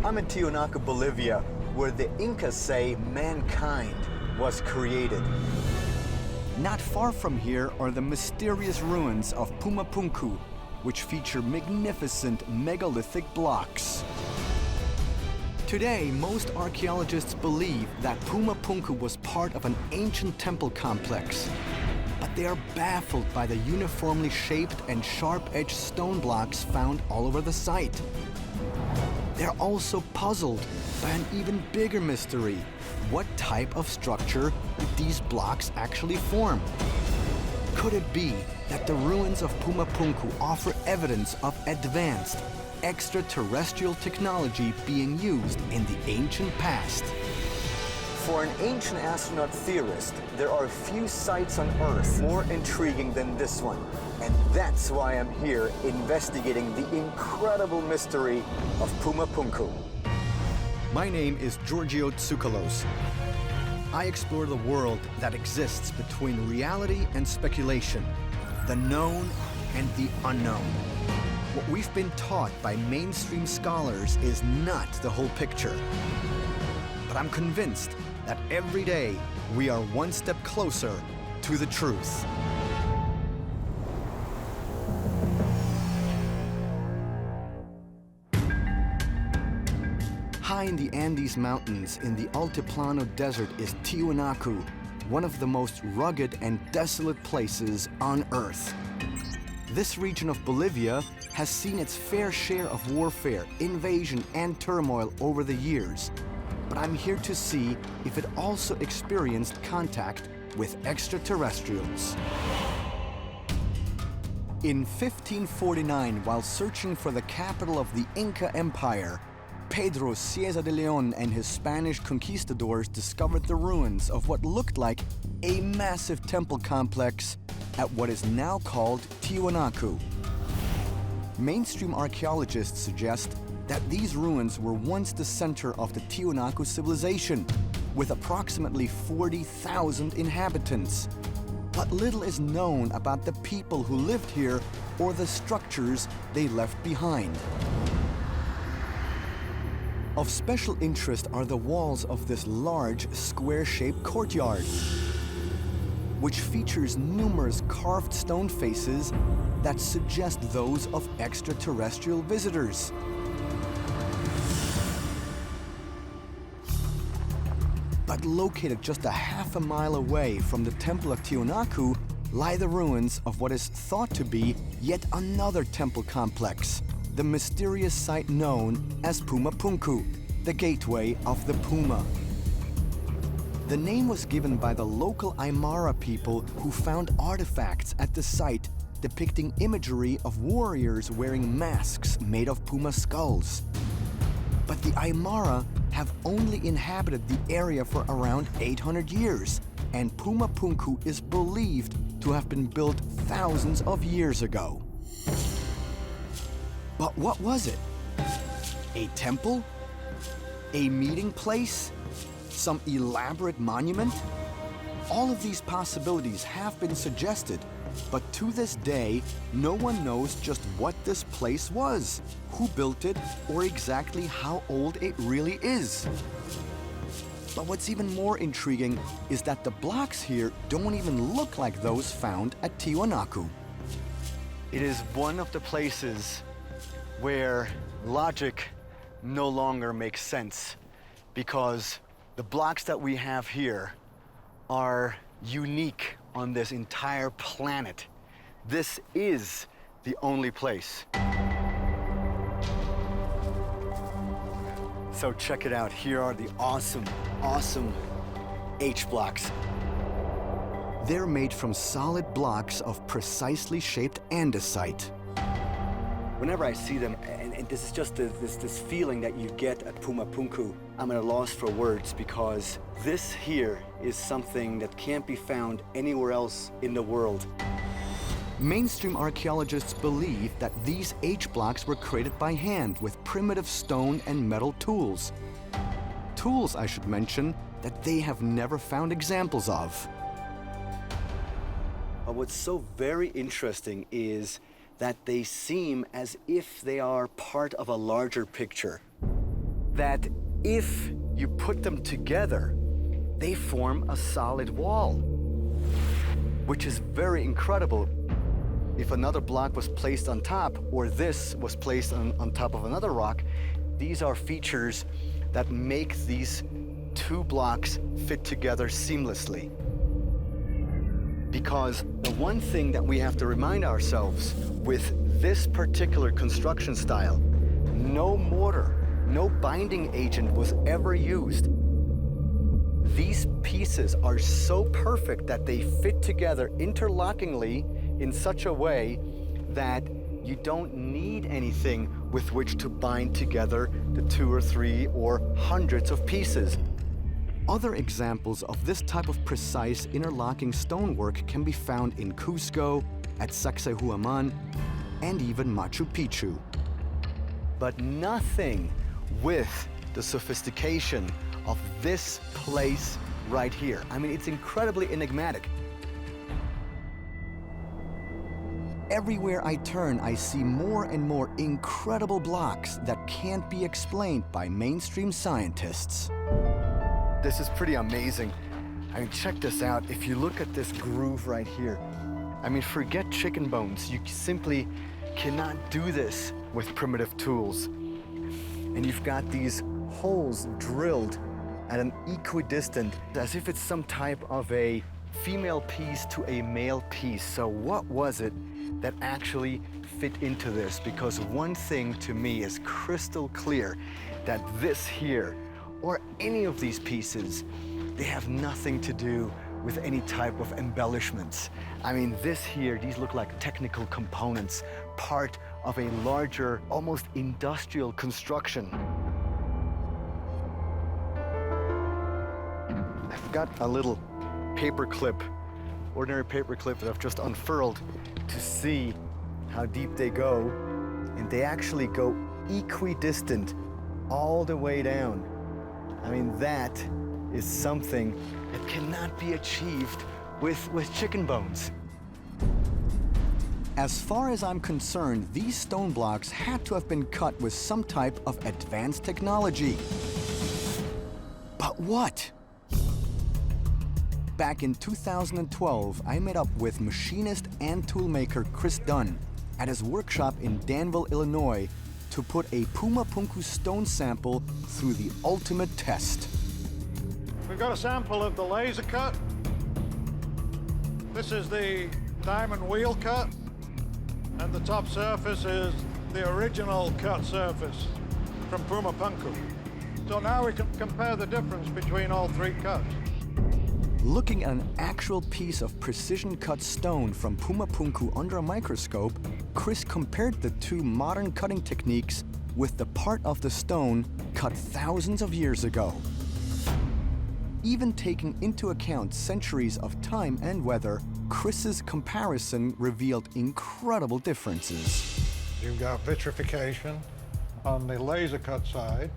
I'm in Tiwanaku, Bolivia, where the Incas say mankind was created. Not far from here are the mysterious ruins of Puma Punku, which feature magnificent megalithic blocks. Today, most archaeologists believe that Puma Punku was part of an ancient temple complex, but they are baffled by the uniformly shaped and sharp-edged stone blocks found all over the site. They're also puzzled by an even bigger mystery. What type of structure did these blocks actually form? Could it be that the ruins of Puma Punku offer evidence of advanced extraterrestrial technology being used in the ancient past? For an ancient astronaut theorist, there are few sites on Earth more intriguing than this one. And that's why I'm here investigating the incredible mystery of Puma Punku. My name is Giorgio Tsoukalos. I explore the world that exists between reality and speculation, the known and the unknown. What we've been taught by mainstream scholars is not the whole picture. But I'm convinced that every day we are one step closer to the truth. High in the Andes Mountains in the Altiplano Desert is Tiwanaku, one of the most rugged and desolate places on Earth. This region of Bolivia has seen its fair share of warfare, invasion, and turmoil over the years. But I'm here to see if it also experienced contact with extraterrestrials. In 1549, while searching for the capital of the Inca Empire, Pedro Cieza de León and his Spanish conquistadors discovered the ruins of what looked like a massive temple complex at what is now called Tiwanaku. Mainstream archaeologists suggest that these ruins were once the center of the Tiwanaku civilization, with approximately 40,000 inhabitants. But little is known about the people who lived here or the structures they left behind. Of special interest are the walls of this large, square-shaped courtyard, which features numerous carved stone faces that suggest those of extraterrestrial visitors. But located just a half a mile away from the Temple of Tiwanaku lie the ruins of what is thought to be yet another temple complex, the mysterious site known as Puma Punku, the gateway of the Puma. The name was given by the local Aymara people who found artifacts at the site depicting imagery of warriors wearing masks made of puma skulls. But the Aymara have only inhabited the area for around 800 years, and Puma Punku is believed to have been built thousands of years ago. But what was it? A temple? A meeting place? Some elaborate monument? All of these possibilities have been suggested, but to this day, no one knows just what this place was, who built it, or exactly how old it really is. But what's even more intriguing is that the blocks here don't even look like those found at Tiwanaku. It is one of the places where logic no longer makes sense, because the blocks that we have here are unique on this entire planet. This is the only place. So check it out. Here are the awesome H blocks. They're made from solid blocks of precisely shaped andesite. Whenever I see them, and this is just this feeling that you get at Puma Punku, I'm at a loss for words, because this here is something that can't be found anywhere else in the world. Mainstream archaeologists believe that these H blocks were created by hand with primitive stone and metal tools. Tools, I should mention, that they have never found examples of. But what's so very interesting is that they seem as if they are part of a larger picture. that if you put them together, they form a solid wall, which is very incredible. If another block was placed on top, or this was placed on top of another rock, these are features that make these two blocks fit together seamlessly. Because the one thing that we have to remind ourselves with this particular construction style, no mortar, no binding agent was ever used. These pieces are so perfect that they fit together interlockingly in such a way that you don't need anything with which to bind together the 2 or 3 or hundreds of pieces. Other examples of this type of precise interlocking stonework can be found in Cusco, at Sacsayhuaman, and even Machu Picchu. But nothing with the sophistication of this place right here. I mean, it's incredibly enigmatic. Everywhere I turn, I see more and more incredible blocks that can't be explained by mainstream scientists. This is pretty amazing. I mean, check this out. If you look at this groove right here, I mean, forget chicken bones. You simply cannot do this with primitive tools. And you've got these holes drilled at an equidistant, as if it's some type of a female piece to a male piece. So what was it that actually fit into this? Because one thing to me is crystal clear, that this here, or any of these pieces, they have nothing to do with any type of embellishments. I mean, this here, these look like technical components, part of a larger, almost industrial construction. I've got a little paper clip, ordinary paper clip that I've just unfurled to see how deep they go. And they actually go equidistant all the way down. I mean, that is something that cannot be achieved with chicken bones. As far as I'm concerned, these stone blocks had to have been cut with some type of advanced technology. But what? Back in 2012, I met up with machinist and toolmaker Chris Dunn at his workshop in Danville, Illinois, to put a Puma Punku stone sample through the ultimate test. We've got a sample of the laser cut. This is the diamond wheel cut, and the top surface is the original cut surface from Puma Punku. So now we can compare the difference between all three cuts. Looking at an actual piece of precision-cut stone from Puma Punku under a microscope, Chris compared the two modern cutting techniques with the part of the stone cut thousands of years ago. Even taking into account centuries of time and weather, Chris's comparison revealed incredible differences. You've got vitrification on the laser cut side,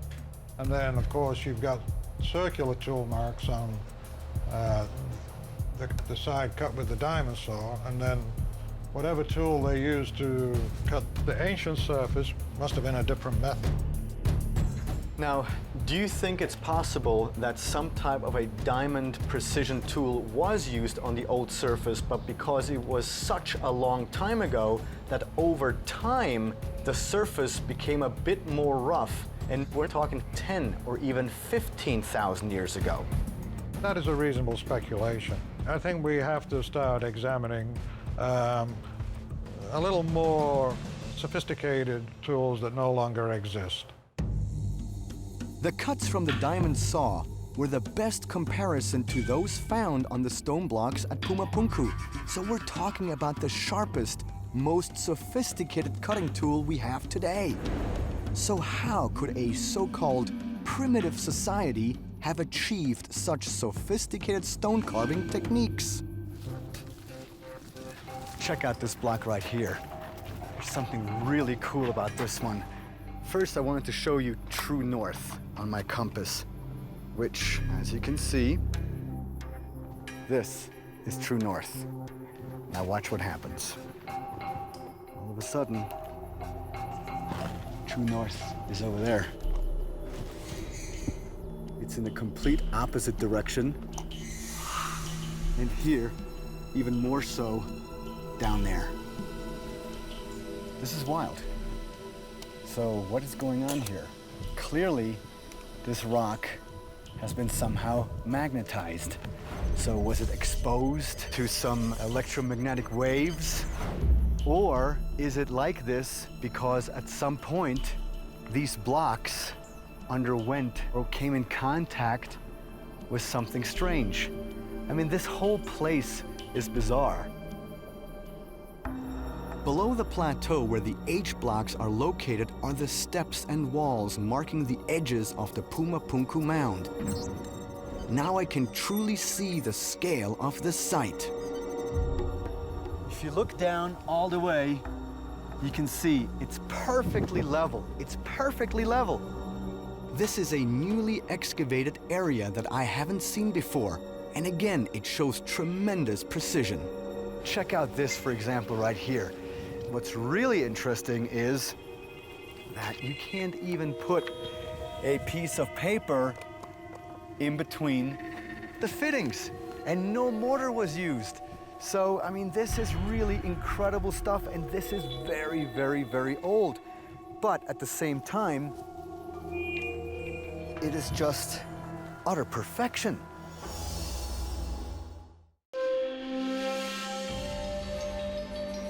and then of course you've got circular tool marks on the side cut with the diamond saw, and then whatever tool they used to cut the ancient surface must have been a different method. Now, do you think it's possible that some type of a diamond precision tool was used on the old surface, but because it was such a long time ago, that over time the surface became a bit more rough, and we're talking 10 or even 15,000 years ago? That is a reasonable speculation. I think we have to start examining a little more sophisticated tools that no longer exist. The cuts from the diamond saw were the best comparison to those found on the stone blocks at Puma Punku. So we're talking about the sharpest, most sophisticated cutting tool we have today. So how could a so-called primitive society have achieved such sophisticated stone carving techniques? Check out this block right here. There's something really cool about this one. First, I wanted to show you true north on my compass, which, as you can see, this is true north. Now watch what happens. All of a sudden, true north is over there. it's in the complete opposite direction. And here, even more so, down there. This is wild. So what is going on here? Clearly, this rock has been somehow magnetized. So was it exposed to some electromagnetic waves? Or is it like this because at some point these blocks underwent or came in contact with something strange? I mean, this whole place is bizarre. Below the plateau where the H blocks are located are the steps and walls marking the edges of the Puma Punku mound. Now I can truly see the scale of the site. If you look down all the way, you can see it's perfectly level. It's perfectly level. This is a newly excavated area that I haven't seen before. And again, it shows tremendous precision. Check out this, for example, right here. What's really interesting is that you can't even put a piece of paper in between the fittings, and no mortar was used. So, I mean, this is really incredible stuff, and this is very, very, very old. But at the same time, it is just utter perfection.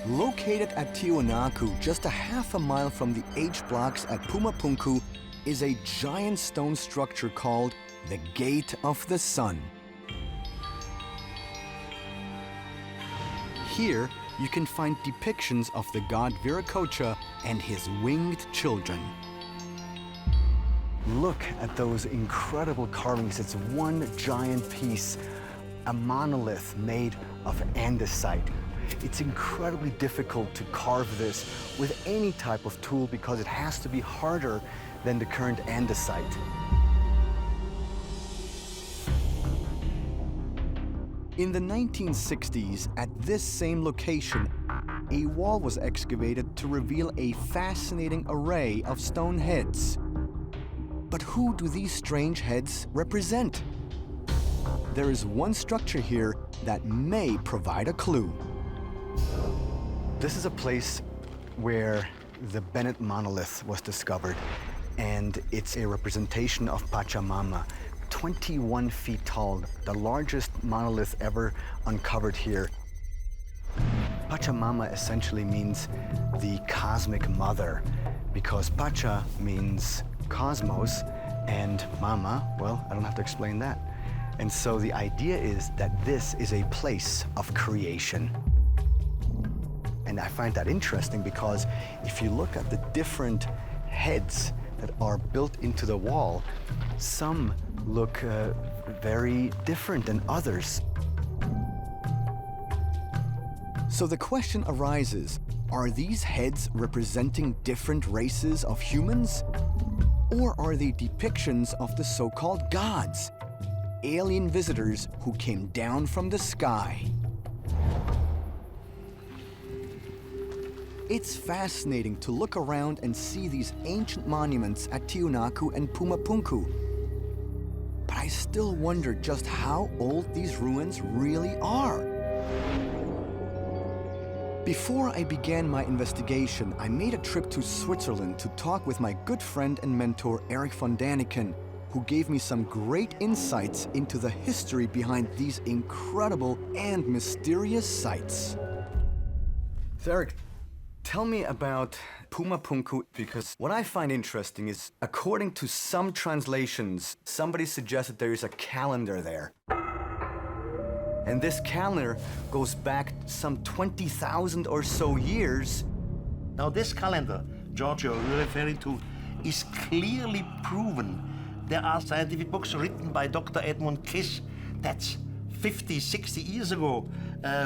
Located at Tiwanaku, just a half a mile from the H blocks at Puma Punku, is a giant stone structure called the Gate of the Sun. Here, you can find depictions of the god Viracocha and his winged children. Look at those incredible carvings. It's one giant piece, a monolith made of andesite. It's incredibly difficult to carve this with any type of tool because it has to be harder than the current andesite. In the 1960s, at this same location, a wall was excavated to reveal a fascinating array of stone heads. But who do these strange heads represent? There is one structure here that may provide a clue. This is a place where the Bennett monolith was discovered, and it's a representation of Pachamama, 21 feet tall, the largest monolith ever uncovered here. Pachamama essentially means the cosmic mother, because Pacha means cosmos, and Mama, well, I don't have to explain that. And so the idea is that this is a place of creation. And I find that interesting because if you look at the different heads that are built into the wall, some look very different than others. So the question arises, are these heads representing different races of humans? Or are they depictions of the so-called gods, alien visitors who came down from the sky? It's fascinating to look around and see these ancient monuments at Tiwanaku and Puma Punku. But I still wonder just how old these ruins really are. Before I began my investigation, I made a trip to Switzerland to talk with my good friend and mentor Eric von Daniken, who gave me some great insights into the history behind these incredible and mysterious sites. So Eric, tell me about Puma Punku, because what I find interesting is, according to some translations, somebody suggested there is a calendar there. And this calendar goes back some 20,000 or so years. Now this calendar, Giorgio, you're referring to, is clearly proven. There are scientific books written by Dr. Edmund Kiss, that's 50, 60 years ago,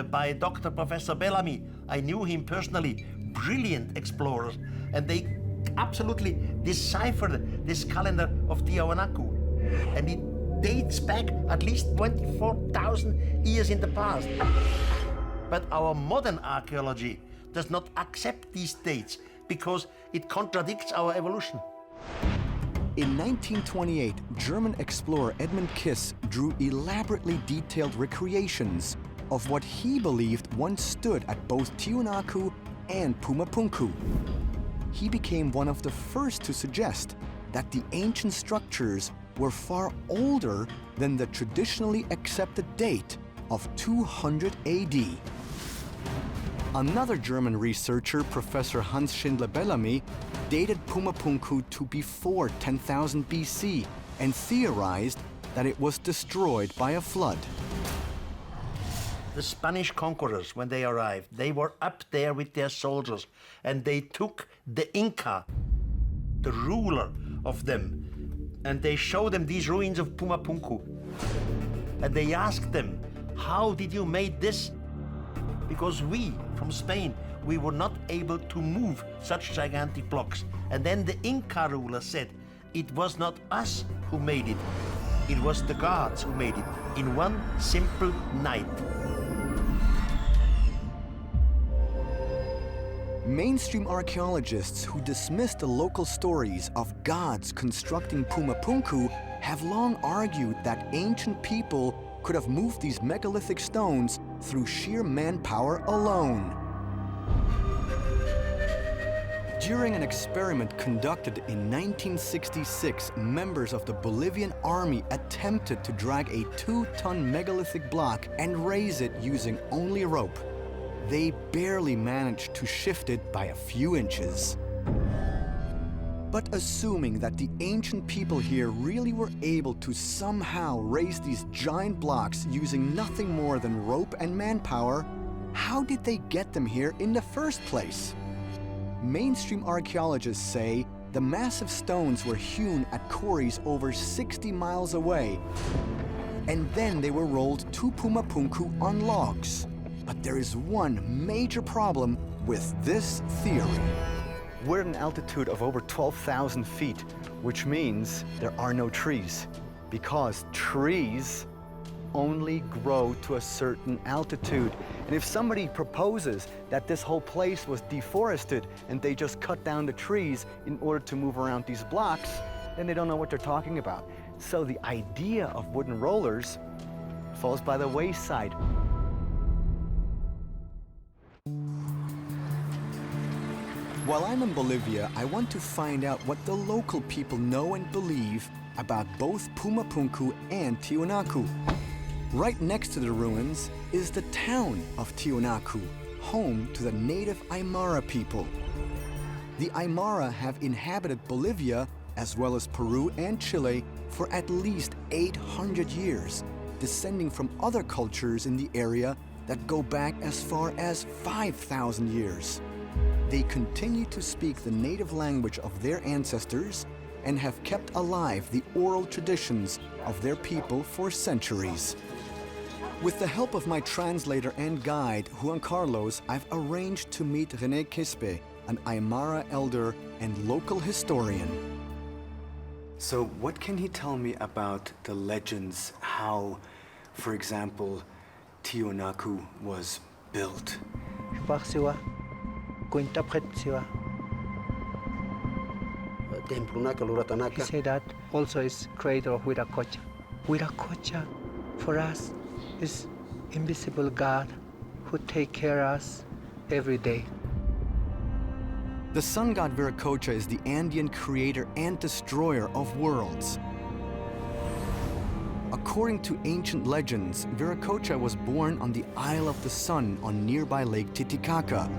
by Dr. Professor Bellamy. I knew him personally, brilliant explorers, and they absolutely deciphered this calendar of Tiwanaku. And it dates back at least 24,000 years in the past. But our modern archaeology does not accept these dates because it contradicts our evolution. In 1928, German explorer Edmund Kiss drew elaborately detailed recreations of what he believed once stood at both Tiwanaku and Puma Punku. He became one of the first to suggest that the ancient structures were far older than the traditionally accepted date of 200 AD. Another German researcher, Professor Hans Schindler-Bellamy, dated Puma Punku to before 10,000 BC and theorized that it was destroyed by a flood. The Spanish conquerors, when they arrived, they were up there with their soldiers, and they took the Inca, the ruler of them, and they showed them these ruins of Puma Punku. And they asked them, how did you make this? Because we, from Spain, we were not able to move such gigantic blocks. And then the Inca ruler said, it was not us who made it, it was the gods who made it, in one simple night. Mainstream archaeologists who dismiss the local stories of gods constructing Puma Punku have long argued that ancient people could have moved these megalithic stones through sheer manpower alone. During an experiment conducted in 1966, members of the Bolivian army attempted to drag a 2-ton megalithic block and raise it using only rope. They barely managed to shift it by a few inches. But assuming that the ancient people here really were able to somehow raise these giant blocks using nothing more than rope and manpower, how did they get them here in the first place? Mainstream archaeologists say the massive stones were hewn at quarries over 60 miles away, and then they were rolled to Puma Punku on logs. But there is one major problem with this theory. We're at an altitude of over 12,000 feet, which means there are no trees, because trees only grow to a certain altitude. And if somebody proposes that this whole place was deforested and they just cut down the trees in order to move around these blocks, then they don't know what they're talking about. So the idea of wooden rollers falls by the wayside. While I'm in Bolivia, I want to find out what the local people know and believe about both Puma Punku and Tiwanaku. Right next to the ruins is the town of Tiwanaku, home to the native Aymara people. The Aymara have inhabited Bolivia, as well as Peru and Chile, for at least 800 years, descending from other cultures in the area that go back as far as 5,000 years. They continue to speak the native language of their ancestors and have kept alive the oral traditions of their people for centuries. With the help of my translator and guide, Juan Carlos, I've arranged to meet René Quispe, an Aymara elder and local historian. So what can he tell me about the legends, how, for example, Tiwanaku was built? He said that also is creator of Viracocha. Viracocha, for us, is invisible God who take care of us every day. The sun god Viracocha is the Andean creator and destroyer of worlds. According to ancient legends, Viracocha was born on the Isle of the Sun on nearby Lake Titicaca.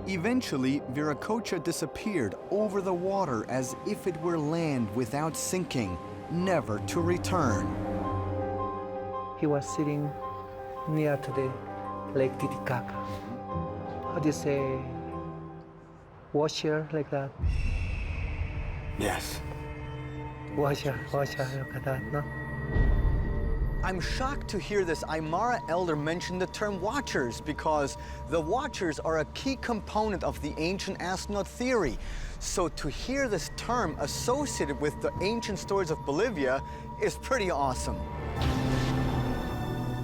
Eventually, Viracocha disappeared over the water as if it were land without sinking, never to return. He was sitting near to the Lake Titicaca. How do you say, washer like that? Yes. Washer, look at that, no? I'm shocked to hear this Aymara elder mention the term watchers, because the watchers are a key component of the ancient astronaut theory. So to hear this term associated with the ancient stories of Bolivia is pretty awesome.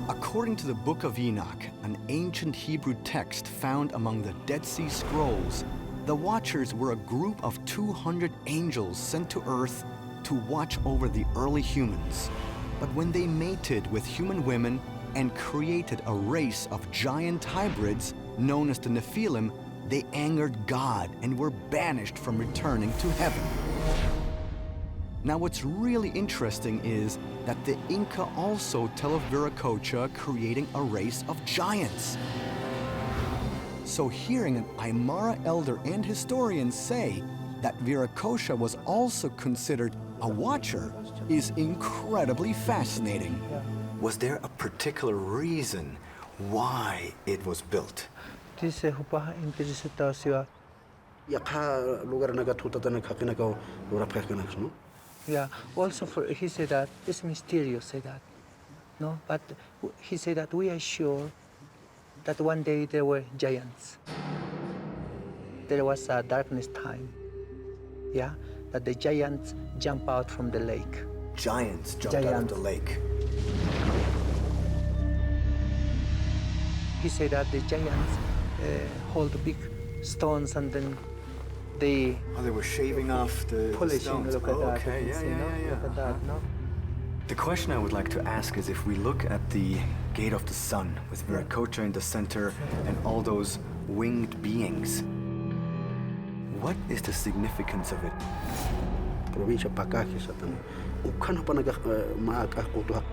According to the Book of Enoch, an ancient Hebrew text found among the Dead Sea Scrolls, The Watchers were a group of 200 angels sent to Earth to watch over the early humans. But when they mated with human women and created a race of giant hybrids known as the Nephilim, they angered God and were banished from returning to heaven. Now what's really interesting is that the Inca also tell of Viracocha creating a race of giants. So hearing an Aymara elder and historian say that Viracocha was also considered a watcher is incredibly fascinating. Was there a particular reason why it was built? This hupaha impirisitasiwa. Yakha lugar nagatuta na kakinakaw lura pekanax, no? Yeah. Also, he said that it's mysterious. Say that, no. But he said that we are sure that one day there were giants. There was a darkness time. Yeah, that the giants jump out from the lake. Giants jumped out of the lake. He said that the giants hold big stones and then they They were shaving off the polishing. stones. Look at that. Okay, you can see, no? Look at that, no? The question I would like to ask is if we look at the Gate of the Sun with Viracocha in the center and all those winged beings, what is the significance of it? Provincia Pakaki satan. Ukana panaga maakakutuha.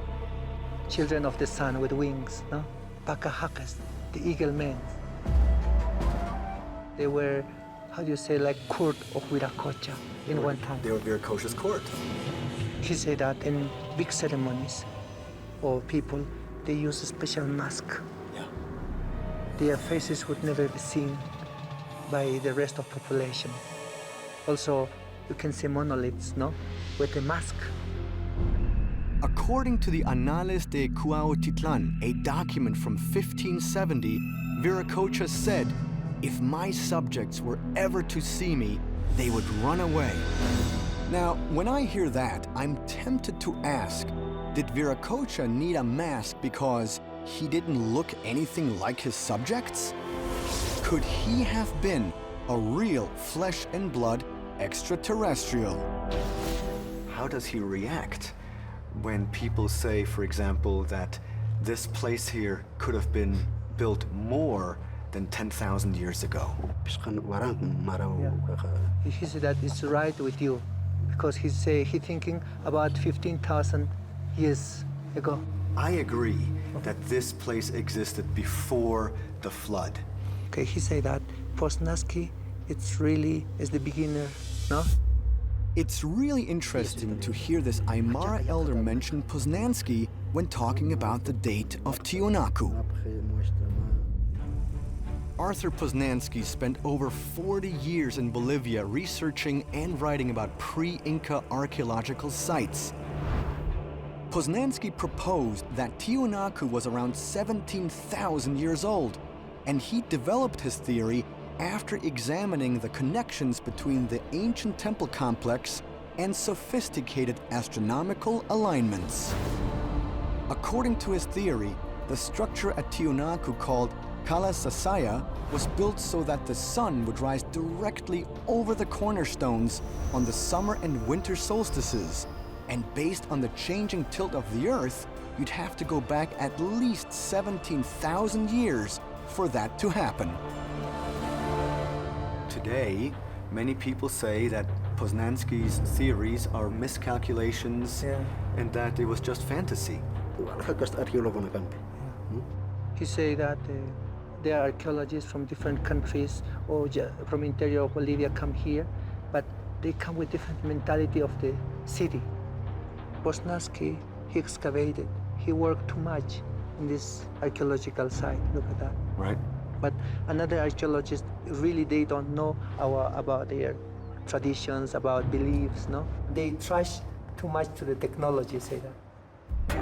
Children of the sun with wings, no? Pakahakas, the eagle men. They were, how do you say, like court of Viracocha in one time. They were Viracocha's court. He said that in big ceremonies or people, they use a special mask. Yeah. Their faces would never be seen by the rest of population. Also, you can see monoliths, no? With a mask. According to the Anales de Cuautitlan, a document from 1570, Viracocha said, "If my subjects were ever to see me, they would run away." Now, when I hear that, I'm tempted to ask, did Viracocha need a mask because he didn't look anything like his subjects? Could he have been a real flesh and blood extraterrestrial? How does he react when people say, for example, that this place here could have been built more than 10,000 years ago? Piskan warang maraw kaka. He said that it's right with you because he thinking about 15,000 years ago. I agree that this place existed before the flood. Okay, he said that Posnansky, it's really is the beginner, no? It's really interesting to hear this Aymara elder mention Poznansky when talking about the date of Tiwanaku. Arthur Poznansky spent over 40 years in Bolivia researching and writing about pre-Inca archaeological sites. Poznansky proposed that Tiwanaku was around 17,000 years old, and he developed his theory after examining the connections between the ancient temple complex and sophisticated astronomical alignments. According to his theory, the structure at Tiwanaku called Kala Sasaya was built so that the sun would rise directly over the cornerstones on the summer and winter solstices. And based on the changing tilt of the Earth, you'd have to go back at least 17,000 years for that to happen. Today, many people say that Poznansky's theories are miscalculations and that it was just fantasy. He said that there are archaeologists from different countries or from interior of Bolivia come here, but they come with different mentality of the city. Poznansky, he excavated, he worked too much in this archaeological site. Look at that. Right. But another archaeologist, really they don't know about their traditions, about beliefs, no? They trash too much to the technology, say that.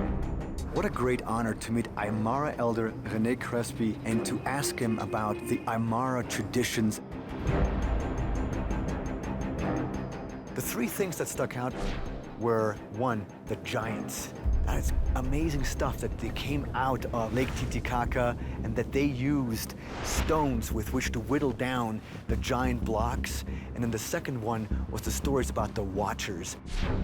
What a great honor to meet Aymara elder René Crespi and to ask him about the Aymara traditions. The three things that stuck out were, one, the giants. It's amazing stuff that they came out of Lake Titicaca and that they used stones with which to whittle down the giant blocks. And then the second one was the stories about the Watchers.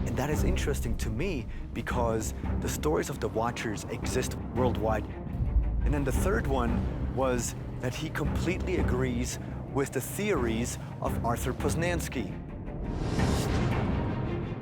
And that is interesting to me because the stories of the Watchers exist worldwide. And then the third one was that he completely agrees with the theories of Arthur Poznański.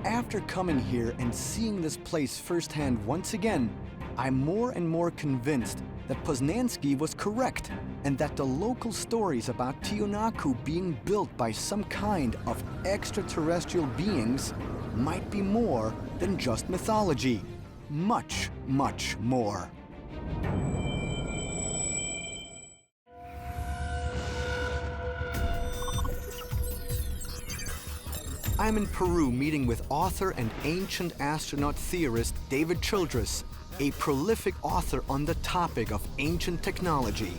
After coming here and seeing this place firsthand once again, I'm more and more convinced that Poznański was correct and that the local stories about Tiwanaku being built by some kind of extraterrestrial beings might be more than just mythology. Much, much more. I'm in Peru meeting with author and ancient astronaut theorist David Childress, a prolific author on the topic of ancient technology.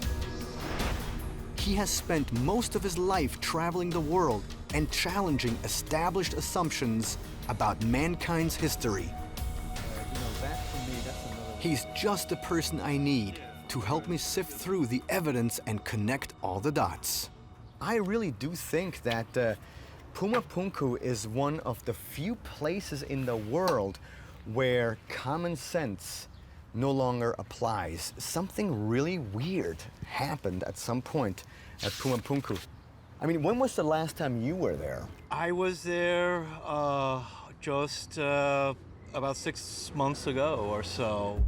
He has spent most of his life traveling the world and challenging established assumptions about mankind's history. He's just the person I need to help me sift through the evidence and connect all the dots. I really do think that Puma Punku is one of the few places in the world where common sense no longer applies. Something really weird happened at some point at Puma Punku. I mean, when was the last time you were there? I was there just about 6 months ago or so.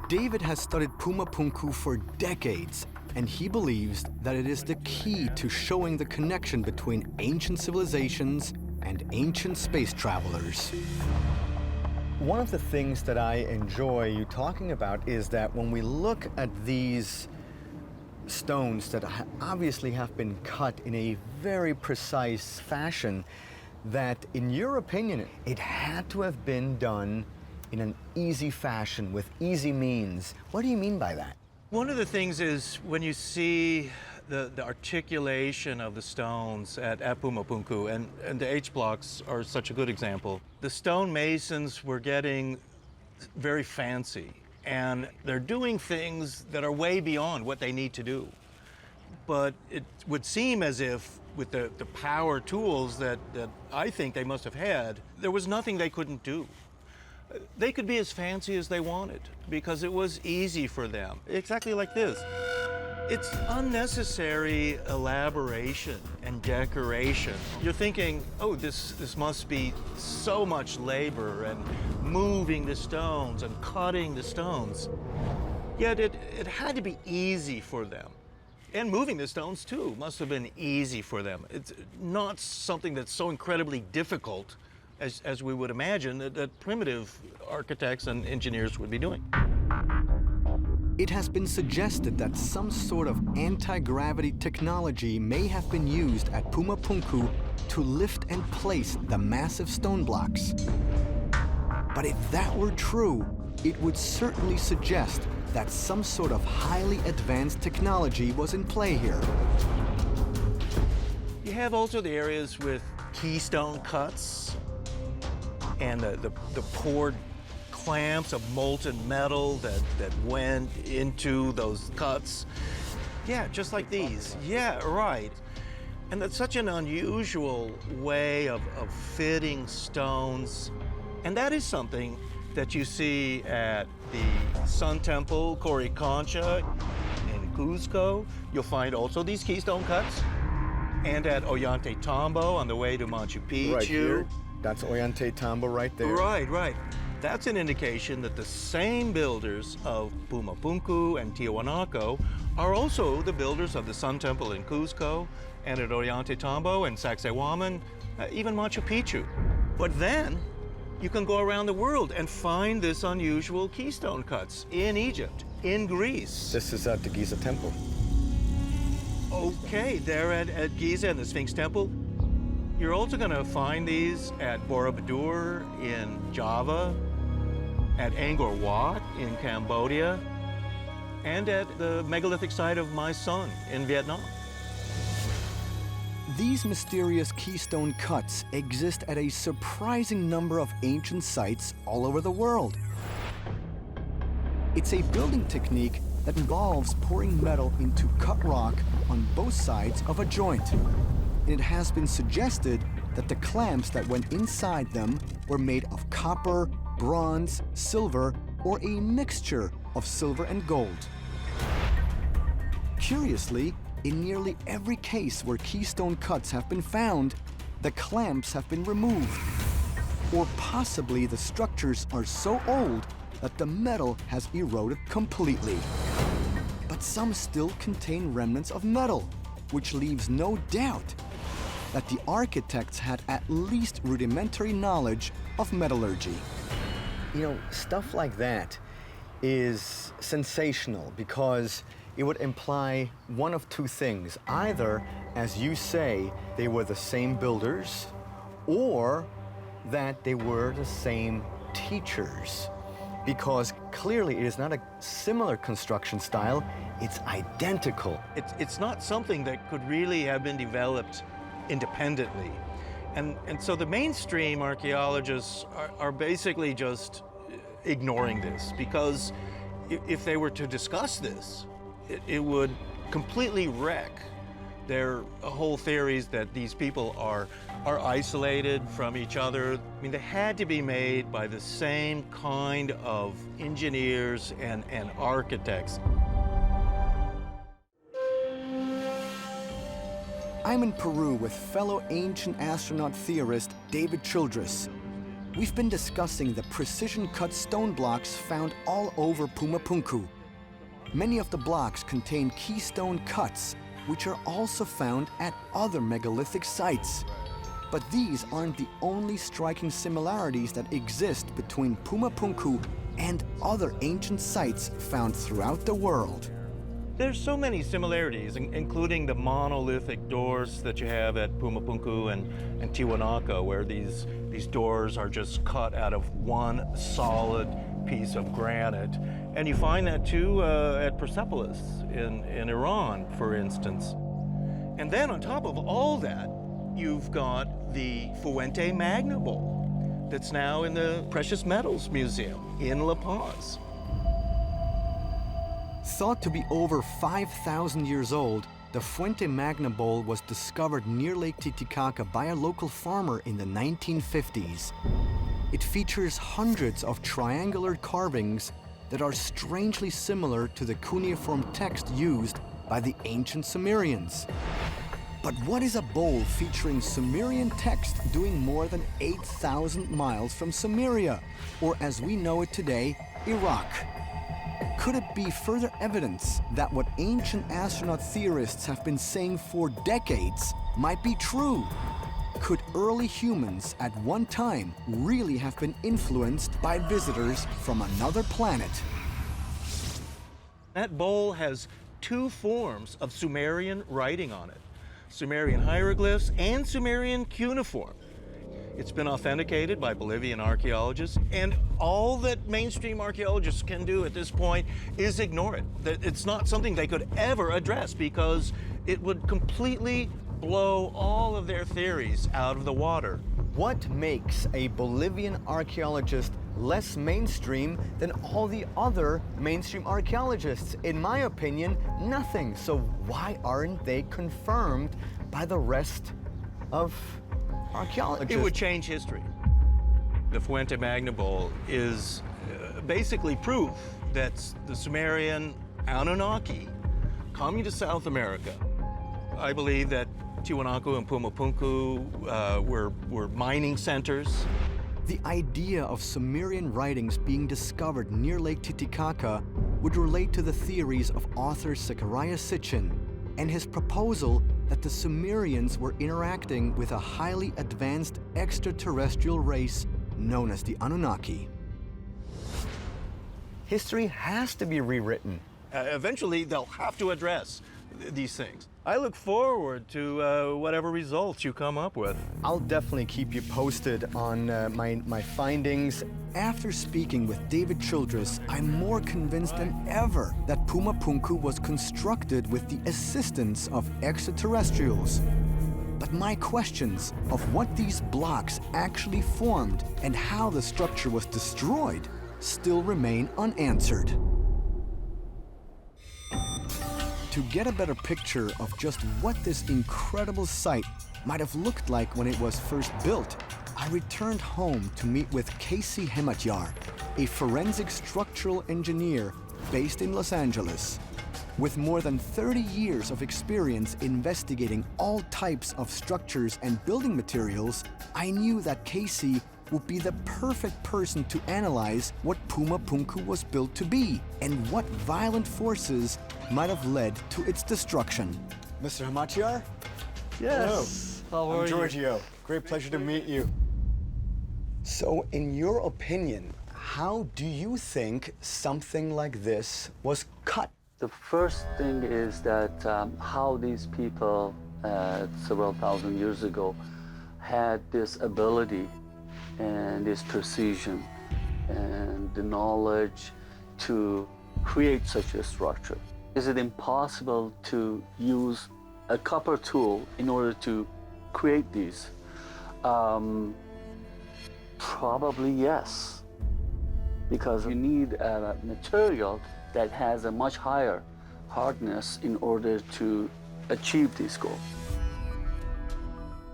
David has studied Puma Punku for decades, and he believes that it is the key to showing the connection between ancient civilizations and ancient space travelers. One of the things that I enjoy you talking about is that when we look at these stones that obviously have been cut in a very precise fashion, that in your opinion, it had to have been done in an easy fashion with easy means. What do you mean by that? One of the things is when you see the articulation of the stones at Puma Punku, and the H blocks are such a good example. The stonemasons were getting very fancy, and they're doing things that are way beyond what they need to do. But it would seem as if with the power tools that I think they must have had, there was nothing they couldn't do. They could be as fancy as they wanted because it was easy for them. Exactly like this. It's unnecessary elaboration and decoration. You're thinking, oh, this must be so much labor and moving the stones and cutting the stones. Yet it had to be easy for them. And moving the stones too must have been easy for them. It's not something that's so incredibly difficult as we would imagine that primitive architects and engineers would be doing. It has been suggested that some sort of anti-gravity technology may have been used at Puma Punku to lift and place the massive stone blocks. But if that were true, it would certainly suggest that some sort of highly advanced technology was in play here. You have also the areas with keystone cuts and the poured clamps of molten metal that went into those cuts. Yeah, just like these. Yeah, right. And that's such an unusual way of fitting stones. And that is something that you see at the Sun Temple, Coricancha in Cuzco. You'll find also these keystone cuts. And at Ollantaytambo on the way to Machu Picchu. Right here. That's Ollantaytambo right there. Right, right. That's an indication that the same builders of Puma Punku and Tiwanaku are also the builders of the Sun Temple in Cuzco and at Ollantaytambo and Sacsayhuaman, even Machu Picchu. But then you can go around the world and find this unusual keystone cuts in Egypt, in Greece. This is at the Giza Temple. Okay, they're at Giza and the Sphinx Temple. You're also going to find these at Borobudur in Java, at Angkor Wat in Cambodia, and at the megalithic site of Mai Son in Vietnam. these mysterious keystone cuts exist at a surprising number of ancient sites all over the world. It's a building technique that involves pouring metal into cut rock on both sides of a joint. And it has been suggested that the clamps that went inside them were made of copper, bronze, silver, or a mixture of silver and gold. Curiously, in nearly every case where keystone cuts have been found, the clamps have been removed. Or possibly the structures are so old that the metal has eroded completely. But some still contain remnants of metal, which leaves no doubt that the architects had at least rudimentary knowledge of metallurgy. You know, stuff like that is sensational because it would imply one of two things. Either, as you say, they were the same builders, or that they were the same teachers. Because clearly it is not a similar construction style, it's identical. It's not something that could really have been developed independently. And so the mainstream archaeologists are basically just ignoring this, because if they were to discuss this, it would completely wreck their whole theories that these people are isolated from each other. I mean, they had to be made by the same kind of engineers and architects. I'm in Peru with fellow ancient astronaut theorist David Childress. We've been discussing the precision-cut stone blocks found all over Puma Punku. Many of the blocks contain keystone cuts, which are also found at other megalithic sites. But these aren't the only striking similarities that exist between Puma Punku and other ancient sites found throughout the world. There's so many similarities, including the monolithic doors that you have at Puma Punku and Tiwanaku, where these doors are just cut out of one solid piece of granite. And you find that too at Persepolis in Iran, for instance. And then on top of all that, you've got the Fuente Magna Bowl that's now in the Precious Metals Museum in La Paz. Thought to be over 5,000 years old, the Fuente Magna Bowl was discovered near Lake Titicaca by a local farmer in the 1950s. It features hundreds of triangular carvings that are strangely similar to the cuneiform text used by the ancient Sumerians. But what is a bowl featuring Sumerian text doing more than 8,000 miles from Sumeria, or as we know it today, Iraq? Could it be further evidence that what ancient astronaut theorists have been saying for decades might be true? Could early humans at one time really have been influenced by visitors from another planet? That bowl has two forms of Sumerian writing on it: Sumerian hieroglyphs and Sumerian cuneiform. It's been authenticated by Bolivian archaeologists, and all that mainstream archaeologists can do at this point is ignore it. It's not something they could ever address because it would completely blow all of their theories out of the water. What makes a Bolivian archaeologist less mainstream than all the other mainstream archaeologists? In my opinion, nothing. So why aren't they confirmed by the rest of archaeologists? It would change history. The Fuente Magna Bowl is basically proof that the Sumerian Anunnaki coming to South America. I believe that Tiwanaku and Puma Punku were mining centers. The idea of Sumerian writings being discovered near Lake Titicaca would relate to the theories of author Zecharia Sitchin and his proposal that the Sumerians were interacting with a highly advanced extraterrestrial race known as the Anunnaki. History has to be rewritten. Eventually, they'll have to address these things. I look forward to whatever results you come up with. I'll definitely keep you posted on my findings. After speaking with David Childress, I'm more convinced than ever that Puma Punku was constructed with the assistance of extraterrestrials. But But my questions of what these blocks actually formed and how the structure was destroyed still remain unanswered. To get a better picture of just what this incredible site might have looked like when it was first built, I returned home to meet with Casey Hematyar, a forensic structural engineer based in Los Angeles. With more than 30 years of experience investigating all types of structures and building materials, I knew that Casey would be the perfect person to analyze what Puma Punku was built to be and what violent forces might have led to its destruction. Mr. Hematyar? Yes. Hello. How are I'm Giorgio. Great pleasure to meet you. So, in your opinion, how do you think something like this was cut? The first thing is that how these people several thousand years ago had this ability and this precision and the knowledge to create such a structure. Is it impossible to use a copper tool in order to create these? Probably yes, because you need a material that has a much higher hardness in order to achieve this goal.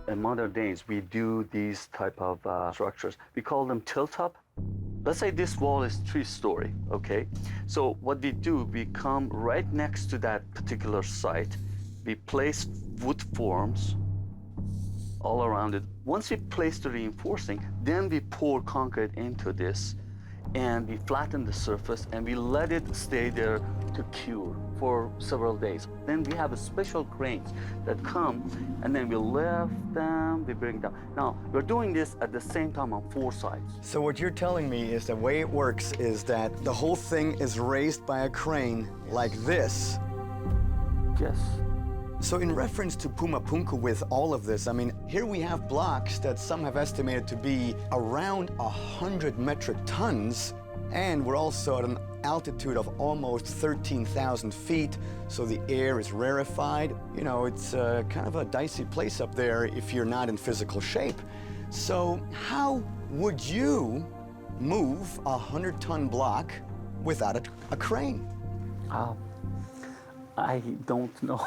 In modern days, we do these type of structures. We call them tilt-up. Let's say this wall is 3-story, okay? So what we do, we come right next to that particular site. We place wood forms all around it. Once we place the reinforcing, then we pour concrete into this and we flatten the surface and we let it stay there to cure for several days. Then we have a special cranes that come and then we lift them, we bring them. Now, we're doing this at the same time on 4 sides. So what you're telling me is the way it works is that the whole thing is raised by a crane like this. Yes. So in reference to Puma Punku with all of this, I mean, here we have blocks that some have estimated to be around 100 metric tons, and we're also at an altitude of almost 13,000 feet, so the air is rarefied. You know, it's kind of a dicey place up there if you're not in physical shape. So how would you move a 100-ton block without a crane? I don't know.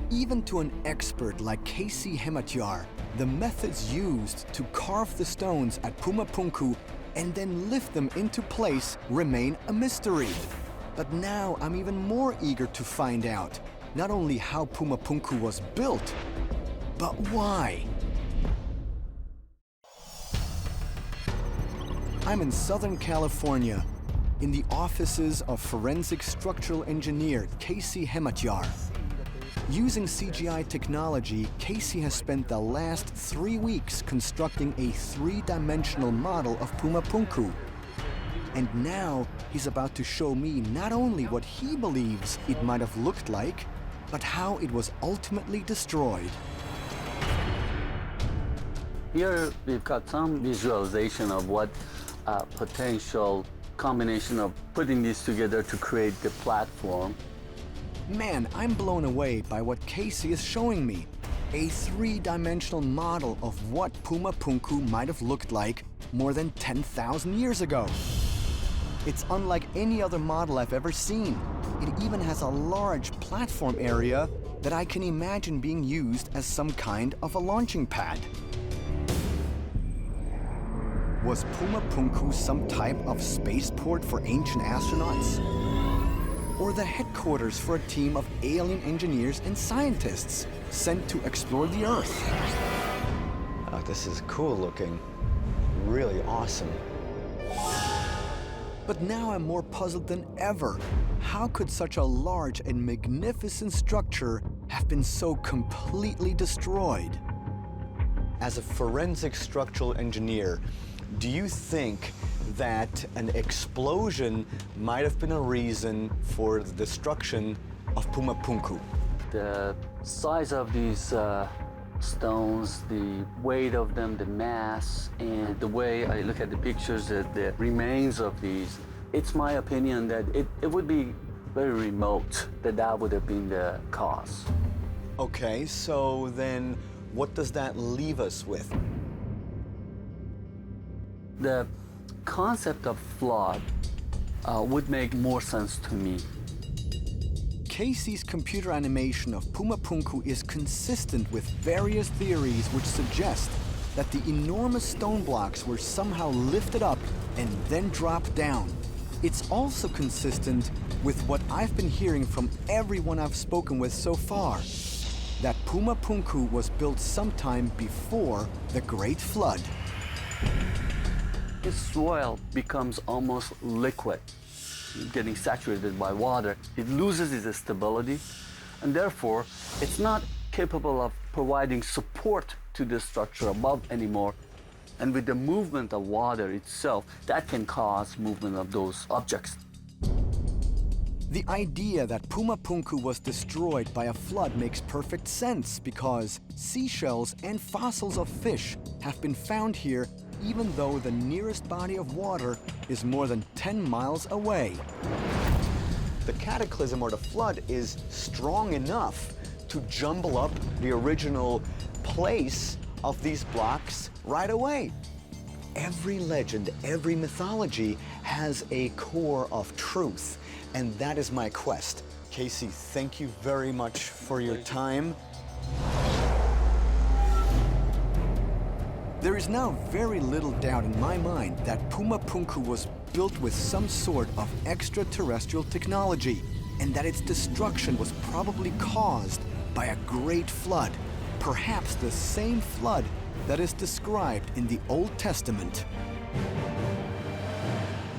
Even to an expert like Casey Hematyar, the methods used to carve the stones at Puma Punku and then lift them into place remain a mystery. But now I'm even more eager to find out not only how Puma Punku was built, but why. I'm in Southern California, in the offices of forensic structural engineer Casey Hematyar. Using CGI technology, Casey has spent the last 3 weeks constructing a 3-dimensional model of Puma Punku. And now he's about to show me not only what he believes it might have looked like, but how it was ultimately destroyed. Here we've got some visualization of what potential combination of putting these together to create the platform. Man, I'm blown away by what Casey is showing me. A 3-dimensional model of what Puma Punku might have looked like more than 10,000 years ago. It's unlike any other model I've ever seen. It even has a large platform area that I can imagine being used as some kind of a launching pad. Was Puma Punku some type of spaceport for ancient astronauts? Or the headquarters for a team of alien engineers and scientists sent to explore the Earth? Oh, this is cool looking. Really awesome. But now I'm more puzzled than ever. How could such a large and magnificent structure have been so completely destroyed? As a forensic structural engineer, do you think that an explosion might have been a reason for the destruction of Puma Punku? The size of these stones, the weight of them, the mass, and the way I look at the pictures, the remains of these, it's my opinion that it would be very remote that would have been the cause. Okay, so then what does that leave us with? The concept of flood would make more sense to me. Casey's computer animation of Puma Punku is consistent with various theories which suggest that the enormous stone blocks were somehow lifted up and then dropped down. It's also consistent with what I've been hearing from everyone I've spoken with so far, that Puma Punku was built sometime before the Great Flood. His soil becomes almost liquid, getting saturated by water. It loses its stability, and therefore it's not capable of providing support to the structure above anymore. And with the movement of water itself, that can cause movement of those objects. The idea that Puma Punku was destroyed by a flood makes perfect sense because seashells and fossils of fish have been found here even though the nearest body of water is more than 10 miles away. The cataclysm or the flood is strong enough to jumble up the original place of these blocks right away. Every legend, every mythology has a core of truth, and that is my quest. Casey, thank you very much for your time. There is now very little doubt in my mind that Puma Punku was built with some sort of extraterrestrial technology, and that its destruction was probably caused by a great flood, perhaps the same flood that is described in the Old Testament.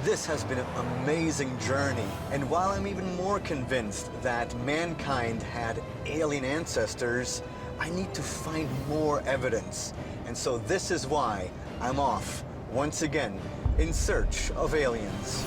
This has been an amazing journey, and while I'm even more convinced that mankind had alien ancestors, I need to find more evidence. And so this is why I'm off, once again, in search of aliens.